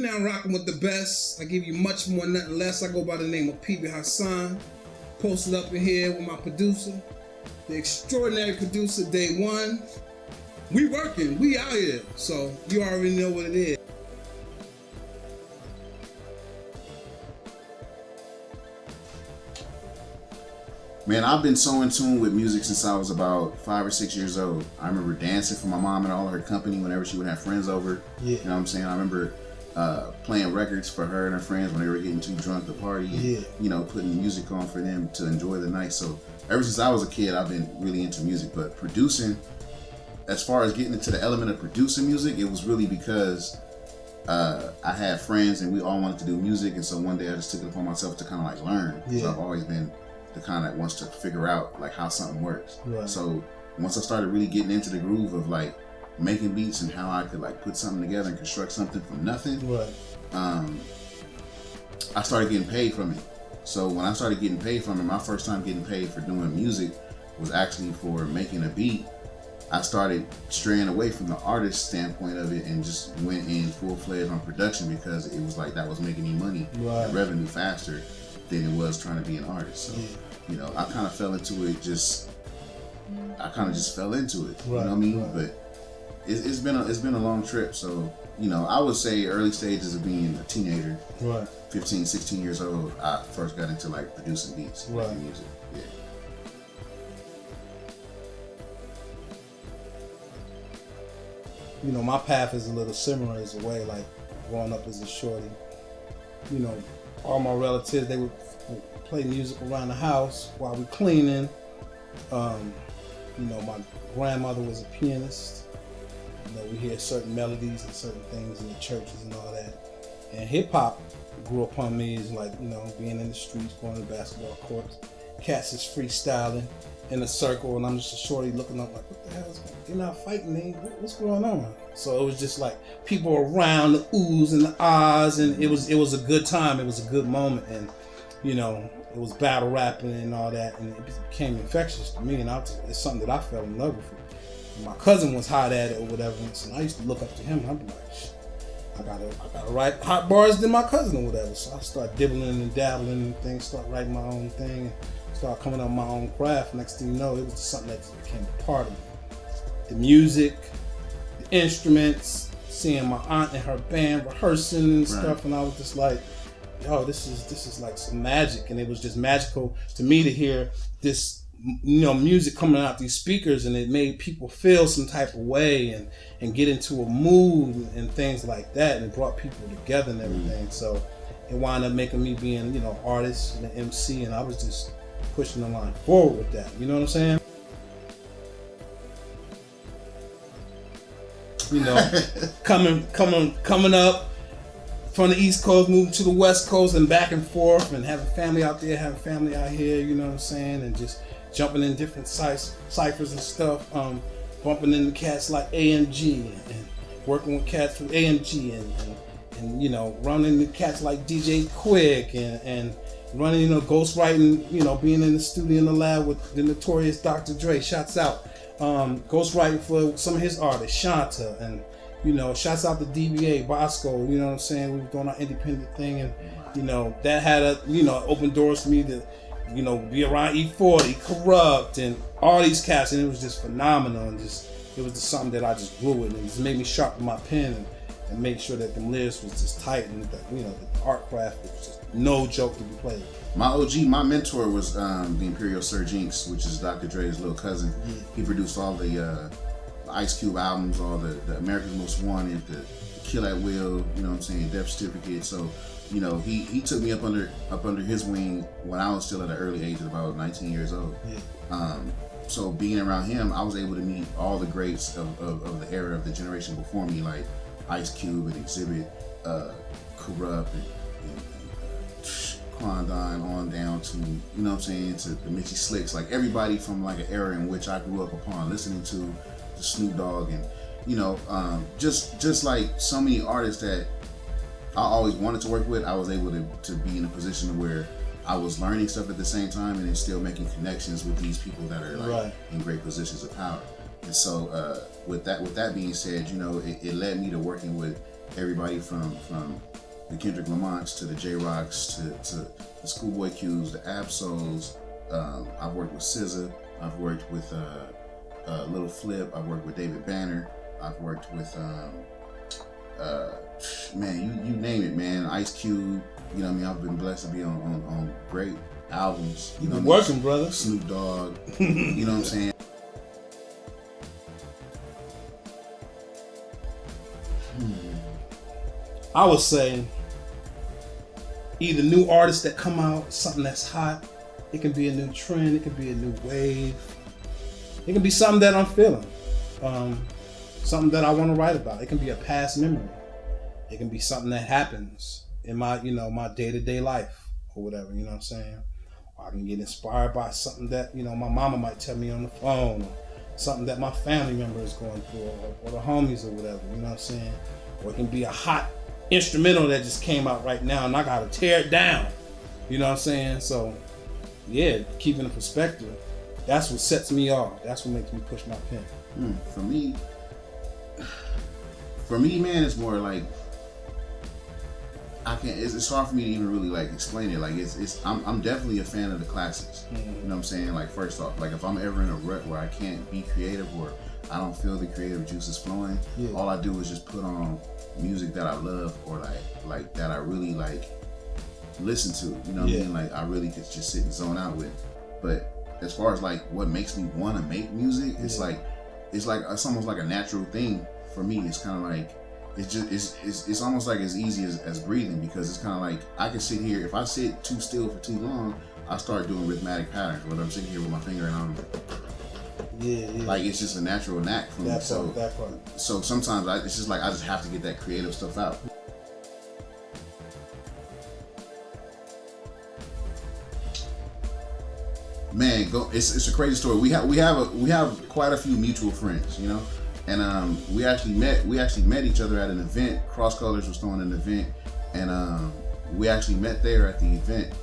now rocking with the best. I give you much more, nothing less. I go by the name of PB HASSAN. Posted up in here with my producer, the extraordinary producer, Day One. We working, we out here. So you already know what it is. Man, I've been so in tune with music since I was about 5 or 6 years old. I remember dancing for my mom and all of her company whenever she would have friends over. Yeah. You know what I'm saying? I remember playing records for her and her friends when they were getting too drunk to party. And, you know, putting music on for them to enjoy the night. So ever since I was a kid, I've been really into music. But producing, as far as getting into the element of producing music, it was really because I had friends and we all wanted to do music. And so one day I just took it upon myself to kind of like learn. Yeah. So I've always been the kind that wants to figure out like how something works. Right. So once I started really getting into the groove of like making beats and how I could like put something together and construct something from nothing, right. I started getting paid from it. So when I started getting paid from it, my first time getting paid for doing music was actually for making a beat. I started straying away from the artist standpoint of it and just went in full-fledged on production because it was like that was making me money and revenue faster than it was trying to be an artist. So, you know, I kind of fell into it I kind of just fell into it, you know what I mean? Right. But it's been a long trip. So, you know, I would say early stages of being a teenager, 15, 16 years old, I first got into like producing beats, making music, You know, my path is a little similar as a way, like growing up as a shorty. You know, all my relatives, they would play music around the house while we cleaning. You know, my grandmother was a pianist. You know, we hear certain melodies and certain things in the churches and all that. And hip hop grew upon me as like, you know, being in the streets, going to the basketball courts. Cats is freestyling in a circle, and I'm just a shorty looking up like, what the hell is going on? They're not fighting me. What's going on? So it was just like people around, the oohs and the ahs, and it was a good time. It was a good moment, and you know, it was battle rapping and all that, and it became infectious to me, and it's something that I fell in love with. And my cousin was hot at it or whatever, and I used to look up to him, and I'd be like, I gotta write hot bars than my cousin or whatever. So I started dibbling and dabbling and things, start writing my own thing, and start coming up with my own craft. Next thing you know, it was just something that became a part of me. The music, the instruments, seeing my aunt and her band rehearsing and stuff, and I was just like, yo, this is like some magic. And it was just magical to me to hear this, you know, music coming out these speakers, and it made people feel some type of way and get into a mood and things like that, and it brought people together and everything. So it wound up making me being, you know, artist and an MC, and I was just pushing the line forward with that. You know what I'm saying? You know, coming up from the East Coast, moving to the West Coast, and back and forth, and having family out there, having family out here. You know what I'm saying? And just jumping in different ciphers and stuff. Bumping into cats like AMG and working with cats from AMG and you know, running into cats like DJ Quick and running, you know, ghostwriting, you know, being in the studio in the lab with the notorious Dr. Dre, shouts out. Ghostwriting for some of his artists, Shanta, and, you know, shouts out to DBA, Bosco, you know what I'm saying? We were doing our independent thing, and, you know, that had opened doors for me to, you know, be around E40, Corrupt, and all these cats, and it was just phenomenal, and it was just something that I just grew with, and it just made me sharpen my pen and make sure that the lyrics was just tight, and that, you know, the art craft was just no joke to be played. My OG, my mentor was the Imperial Sir Jinx, which is Dr. Dre's little cousin. He produced all the Ice Cube albums, all the America's Most Wanted, the Kill at Will, you know what I'm saying, Death Certificate. So, you know, he took me up under his wing when I was still at an early age of about 19 years old. So being around him, I was able to meet all the greats of the era of the generation before me, like Ice Cube and Exhibit, Corrupt, and Klondine on down to, you know what I'm saying, to the Mitchie Slicks, like everybody from like an era in which I grew up upon listening to Snoop Dogg, and you know, just like so many artists that I always wanted to work with, I was able to be in a position where I was learning stuff at the same time and then still making connections with these people that are like in great positions of power. And so with that being said, you know, it led me to working with everybody from the Kendrick Lamarks to the J Rocks to the Schoolboy Q's, the Absols. I've worked with SZA. I've worked with Little Flip. I've worked with David Banner. I've worked with man, you name it, man. Ice Cube. You know what I mean? I've been blessed to be on great albums. You know You're what I mean? working, brother. Snoop Dogg. You know what I'm saying? I would say either new artists that come out, something that's hot. It can be a new trend. It can be a new wave. It can be something that I'm feeling. Something that I want to write about. It can be a past memory. It can be something that happens in my, my day-to-day life or whatever, you know what I'm saying? Or I can get inspired by something that, my mama might tell me on the phone, or something that my family member is going through, or the homies or whatever, you know what I'm saying? Or it can be a hot instrumental that just came out right now and I gotta tear it down, you know what I'm saying? So, yeah, keeping the perspective, that's what sets me off. That's what makes me push my pen. For me, man, it's more like it's hard for me to even really like explain it. Like I'm definitely a fan of the classics. You know what I'm saying? Like, first off, like if I'm ever in a rut where I can't be creative or I don't feel the creative juices flowing, all I do is just put on music that I love or like that I really like listen to. You know what I mean? Like I really could just sit and zone out with. But as far as like what makes me want to make music, it's almost like a natural thing for me. It's kind of like it's almost like as easy as breathing, because it's kind of like I can sit here, if I sit too still for too long, I start doing rhythmic patterns, whether I'm sitting here with my finger and I'm like, it's just a natural knack for me. That part. So sometimes it's just like I just have to get that creative stuff out. Man, it's a crazy story. We have quite a few mutual friends, and we actually met each other at an event. Cross Colors was throwing an event, and we actually met there at the event.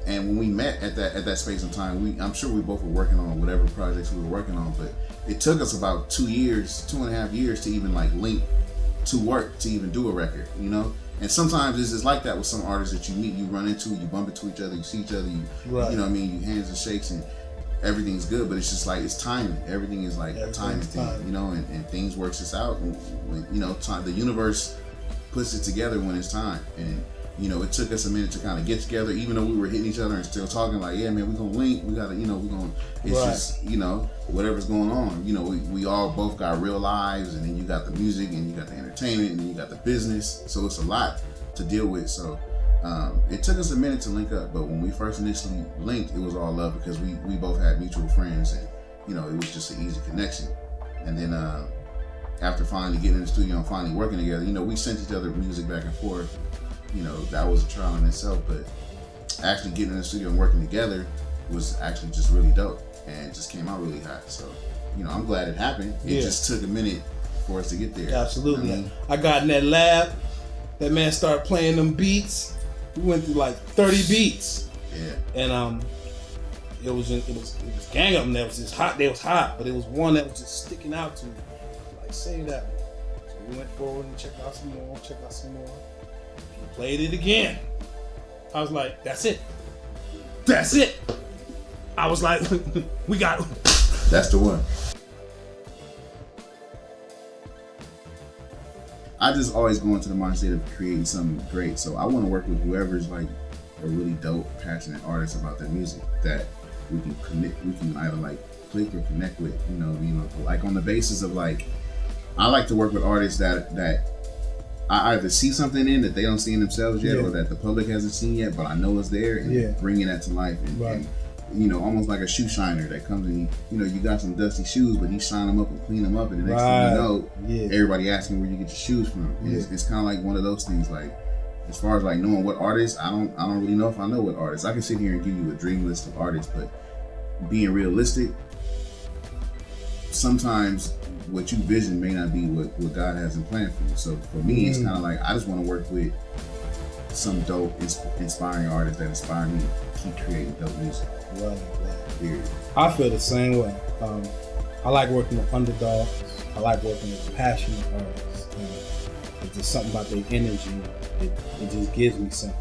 And when we met at that space and time, I'm sure we both were working on whatever projects we were working on, but it took us about 2.5 years to even like link to work to even do a record, And sometimes it's just like that with some artists that you meet, you run into, you bump into each other, you see each other, you know what I mean, you hands and shakes and everything's good, but it's just like, it's timing. Everything is like a timing thing, and things works this out. And when, time, the universe puts it together when it's time. And, it took us a minute to kind of get together, even though we were hitting each other and still talking like, yeah, man, we're going to link. We got to, it's just, whatever's going on. We all both got real lives, and then you got the music, and you got the entertainment, and then you got the business. So it's a lot to deal with. So it took us a minute to link up, but when we first initially linked, it was all love because we both had mutual friends, and, it was just an easy connection. And then after finally getting in the studio and finally working together, we sent each other music back and forth. That was a trial in itself, but actually getting in the studio and working together was actually just really dope, and it just came out really hot. So, I'm glad it happened. It just took a minute for us to get there. Absolutely. I got in that lab. That man started playing them beats. We went through like 30 beats. Yeah. And it was gang of them that was just hot. They was hot, but it was one that was just sticking out to me. Like, say that one. So we went forward and checked out some more. He played it again. I was like, that's it. I was like, we got it. That's the one. I just always go into the mindset of creating something great. So I want to work with whoever's like a really dope, passionate artist about their music that we can connect. We can either like click or connect with. Like on the basis of like, I like to work with artists that I either see something in that they don't see in themselves yet, or that the public hasn't seen yet, but I know it's there, and bringing that to life, and almost like a shoe shiner that comes in. You got some dusty shoes, but he shine them up and clean them up, and the next thing you know, everybody asking where you get your shoes from. It's kind of like one of those things. Like, as far as like knowing what artists, I don't really know if I know what artists. I can sit here and give you a dream list of artists, but being realistic, sometimes what you vision may not be what God has in plan for you. So for me, it's kind of like I just want to work with some dope, inspiring artists that inspire me to keep creating dope music. Right. Period. I feel the same way. I like working with underdogs. I like working with passionate artists. just something about their energy. It just gives me something.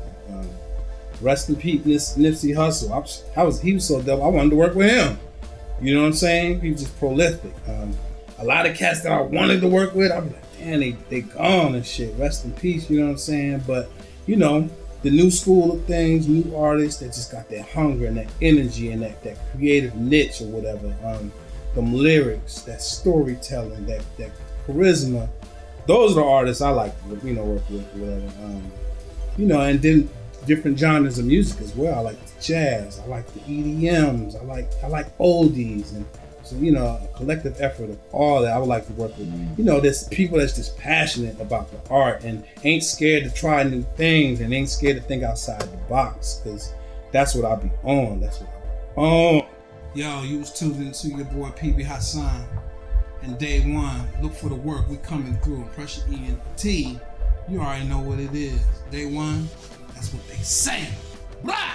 Rest in peace, Nipsey Hussle. He was so dope. I wanted to work with him. You know what I'm saying? He was just prolific. A lot of cats that I wanted to work with, I'm like, damn, they gone and shit. Rest in peace. You know what I'm saying? But you know, the new school of things, new artists that just got that hunger and that energy and that creative niche or whatever. Them lyrics, that storytelling, that charisma. Those are the artists I like to, work with, whatever. And then different genres of music as well. I like the jazz, I like the EDMs, I like oldies, and so a collective effort of all that. I would like to work with. There's people that's just passionate about the art and ain't scared to try new things and ain't scared to think outside the box, because that's what I be on. That's what I be on. Yo, you was tuned into your boy PB HASSAN. And Day One, look for the work. We coming through. Pressure ENT. You already know what it is. Day One, that's what they saying. Blah!